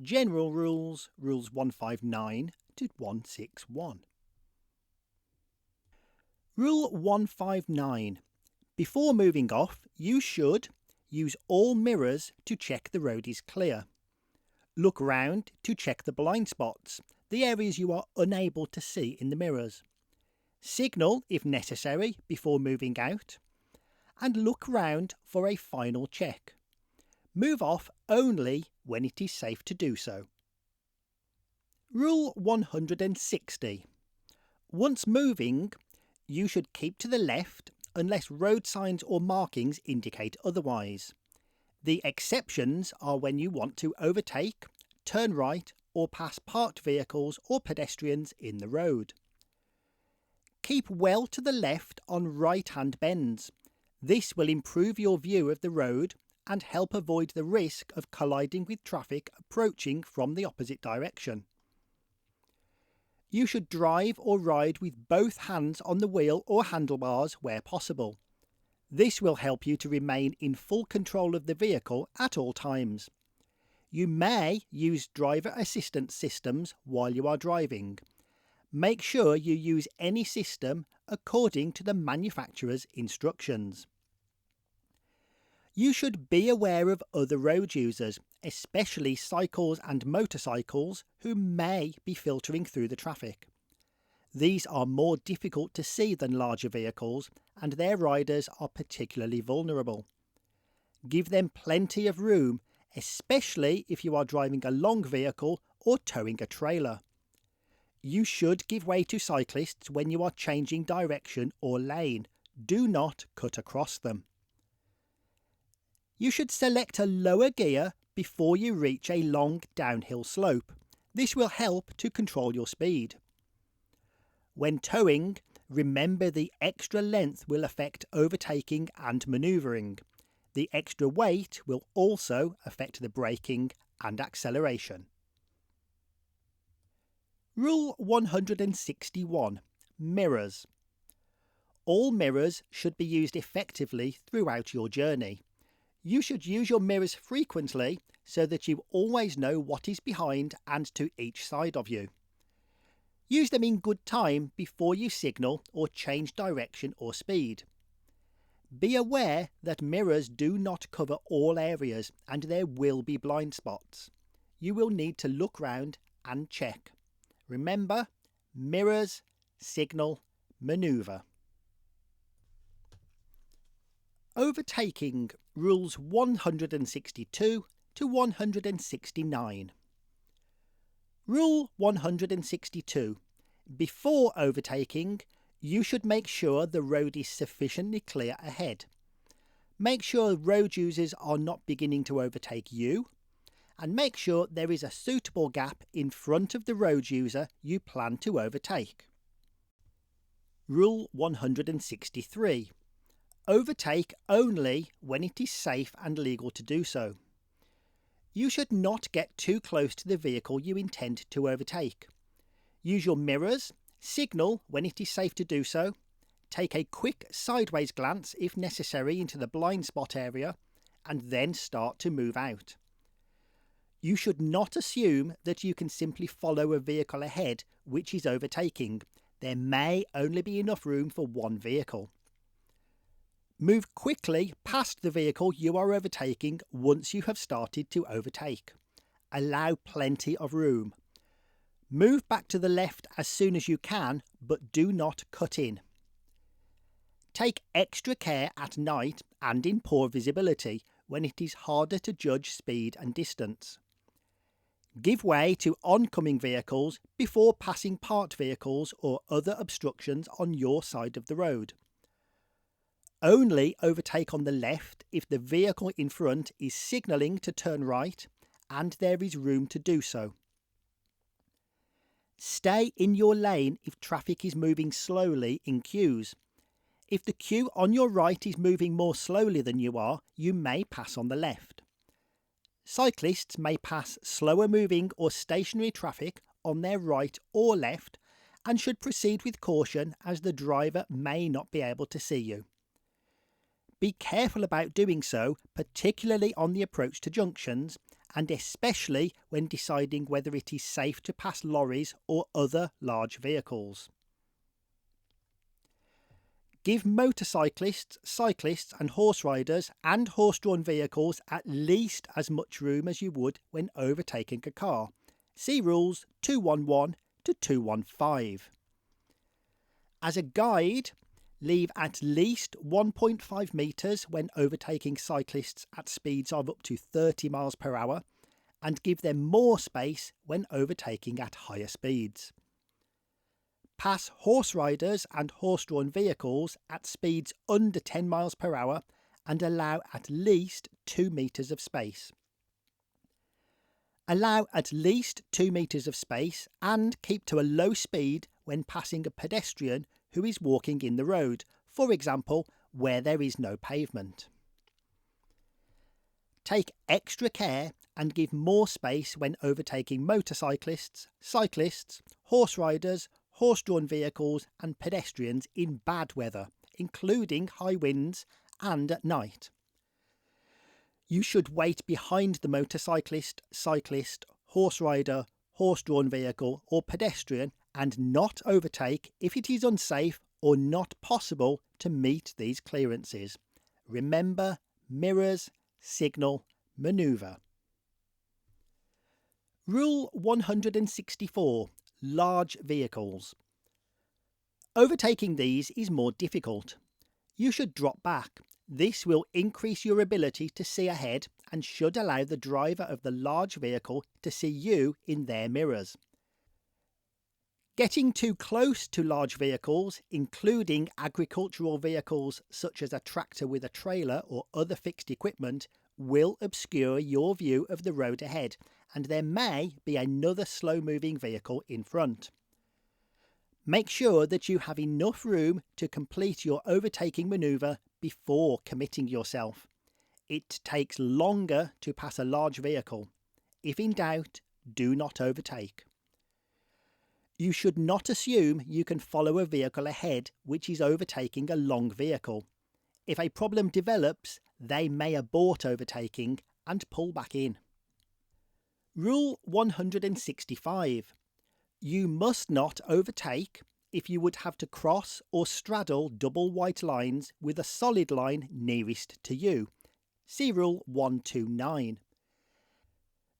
General rules, rules 159 to 161. Rule 159. Before moving off, you should use all mirrors to check the road is clear. Look round to check the blind spots, the areas you are unable to see in the mirrors. Signal if necessary before moving out, and look round for a final check. Move off only when it is safe to do so. Rule 160. Once moving, you should keep to the left unless road signs or markings indicate otherwise. The exceptions are when you want to overtake, turn right, or pass parked vehicles or pedestrians in the road. Keep well to the left on right-hand bends. This will improve your view of the road and help avoid the risk of colliding with traffic approaching from the opposite direction. You should drive or ride with both hands on the wheel or handlebars where possible. This will help you to remain in full control of the vehicle at all times. You may use driver assistance systems while you are driving. Make sure you use any system according to the manufacturer's instructions. You should be aware of other road users, especially cycles and motorcycles, who may be filtering through the traffic. These are more difficult to see than larger vehicles, and their riders are particularly vulnerable. Give them plenty of room, especially if you are driving a long vehicle or towing a trailer. You should give way to cyclists when you are changing direction or lane. Do not cut across them. You should select a lower gear before you reach a long downhill slope. This will help to control your speed. When towing, remember the extra length will affect overtaking and manoeuvring. The extra weight will also affect the braking and acceleration. Rule 161. Mirrors. All mirrors should be used effectively throughout your journey. You should use your mirrors frequently so that you always know what is behind and to each side of you. Use them in good time before you signal or change direction or speed. Be aware that mirrors do not cover all areas and there will be blind spots. You will need to look round and check. Remember, mirrors, signal, manoeuvre. Overtaking, rules 162 to 169. Rule 162. Before overtaking, you should make sure the road is sufficiently clear ahead. Make sure road users are not beginning to overtake you, and make sure there is a suitable gap in front of the road user you plan to overtake. Rule 163. Overtake only when it is safe and legal to do so. You should not get too close to the vehicle you intend to overtake. Use your mirrors, signal when it is safe to do so, take a quick sideways glance if necessary into the blind spot area, and then start to move out. You should not assume that you can simply follow a vehicle ahead which is overtaking. There may only be enough room for one vehicle. Move quickly past the vehicle you are overtaking once you have started to overtake. Allow plenty of room. Move back to the left as soon as you can, but do not cut in. Take extra care at night and in poor visibility when it is harder to judge speed and distance. Give way to oncoming vehicles before passing parked vehicles or other obstructions on your side of the road. Only overtake on the left if the vehicle in front is signalling to turn right and there is room to do so. Stay in your lane if traffic is moving slowly in queues. If the queue on your right is moving more slowly than you are, you may pass on the left. Cyclists may pass slower moving or stationary traffic on their right or left and should proceed with caution as the driver may not be able to see you. Be careful about doing so, particularly on the approach to junctions, and especially when deciding whether it is safe to pass lorries or other large vehicles. Give motorcyclists, cyclists and horse riders and horse-drawn vehicles at least as much room as you would when overtaking a car. See rules 211 to 215. As a guide, leave at least 1.5 metres when overtaking cyclists at speeds of up to 30 miles per hour, and give them more space when overtaking at higher speeds. Pass horse riders and horse-drawn vehicles at speeds under 10 miles per hour and allow at least 2 metres of space. Allow at least 2 metres of space and keep to a low speed when passing a pedestrian who is walking in the road, for example, where there is no pavement. Take extra care and give more space when overtaking motorcyclists, cyclists, horse riders, horse-drawn vehicles and pedestrians in bad weather, including high winds and at night. You should wait behind the motorcyclist, cyclist, horse rider, horse-drawn vehicle or pedestrian and not overtake if it is unsafe or not possible to meet these clearances. Remember, mirrors, signal, manoeuvre. Rule 164. Large vehicles. Overtaking these is more difficult. You should drop back. This will increase your ability to see ahead and should allow the driver of the large vehicle to see you in their mirrors. Getting too close to large vehicles, including agricultural vehicles such as a tractor with a trailer or other fixed equipment, will obscure your view of the road ahead, and there may be another slow-moving vehicle in front. Make sure that you have enough room to complete your overtaking manoeuvre before committing yourself. It takes longer to pass a large vehicle. If in doubt, do not overtake. You should not assume you can follow a vehicle ahead which is overtaking a long vehicle. If a problem develops, they may abort overtaking and pull back in. Rule 165. You must not overtake if you would have to cross or straddle double white lines with a solid line nearest to you. See Rule 129.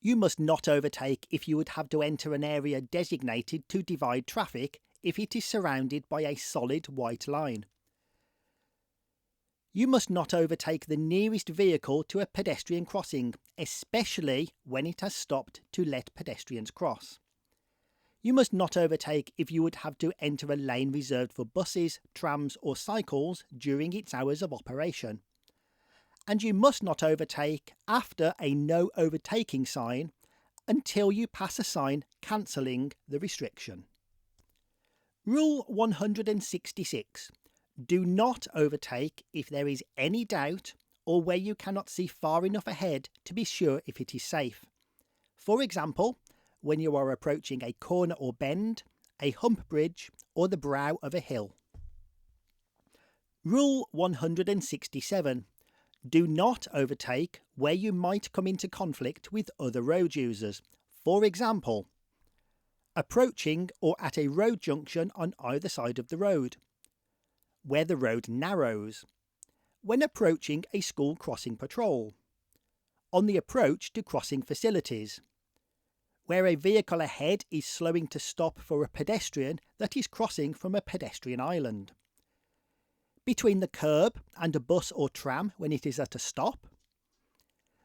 You must not overtake if you would have to enter an area designated to divide traffic if it is surrounded by a solid white line. You must not overtake the nearest vehicle to a pedestrian crossing, especially when it has stopped to let pedestrians cross. You must not overtake if you would have to enter a lane reserved for buses, trams or cycles during its hours of operation. And you must not overtake after a no overtaking sign until you pass a sign cancelling the restriction. Rule 166. Do not overtake if there is any doubt or where you cannot see far enough ahead to be sure if it is safe. For example, when you are approaching a corner or bend, a hump bridge or the brow of a hill. Rule 167. Do not overtake where you might come into conflict with other road users. For example, approaching or at a road junction on either side of the road, where the road narrows, when approaching a school crossing patrol, on the approach to crossing facilities, where a vehicle ahead is slowing to stop for a pedestrian that is crossing from a pedestrian island, between the curb and a bus or tram when it is at a stop,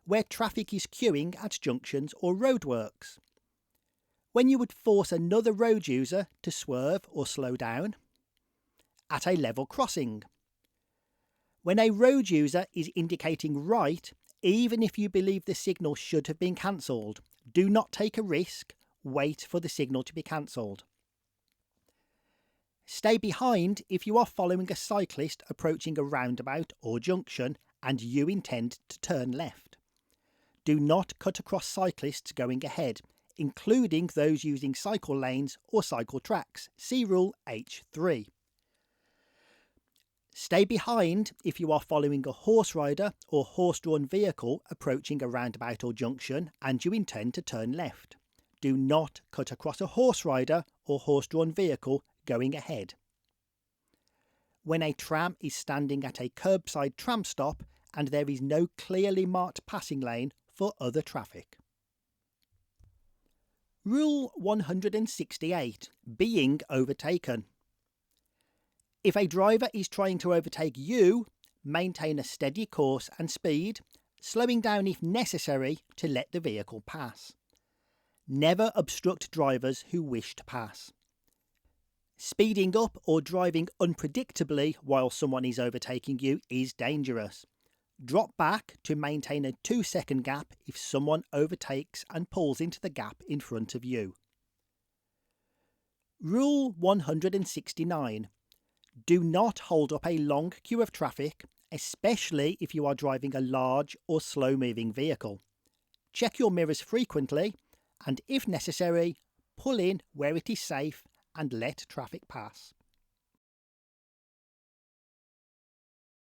where traffic is queuing at junctions or roadworks, when you would force another road user to swerve or slow down, at a level crossing, when a road user is indicating right even if you believe the signal should have been cancelled. Do not take a risk, wait for the signal to be cancelled. Stay behind if you are following a cyclist approaching a roundabout or junction and you intend to turn left. Do not cut across cyclists going ahead, including those using cycle lanes or cycle tracks. See Rule H3. Stay behind if you are following a horse rider or horse-drawn vehicle approaching a roundabout or junction and you intend to turn left. Do not cut across a horse rider or horse-drawn vehicle going ahead. When a tram is standing at a curbside tram stop and there is no clearly marked passing lane for other traffic. Rule 168. Being overtaken. If a driver is trying to overtake you, maintain a steady course and speed, slowing down if necessary to let the vehicle pass. Never obstruct drivers who wish to pass. Speeding up or driving unpredictably while someone is overtaking you is dangerous. Drop back to maintain a 2-second gap if someone overtakes and pulls into the gap in front of you. Rule 169. Do not hold up a long queue of traffic, especially if you are driving a large or slow-moving vehicle. Check your mirrors frequently and, if necessary, pull in where it is safe and let traffic pass.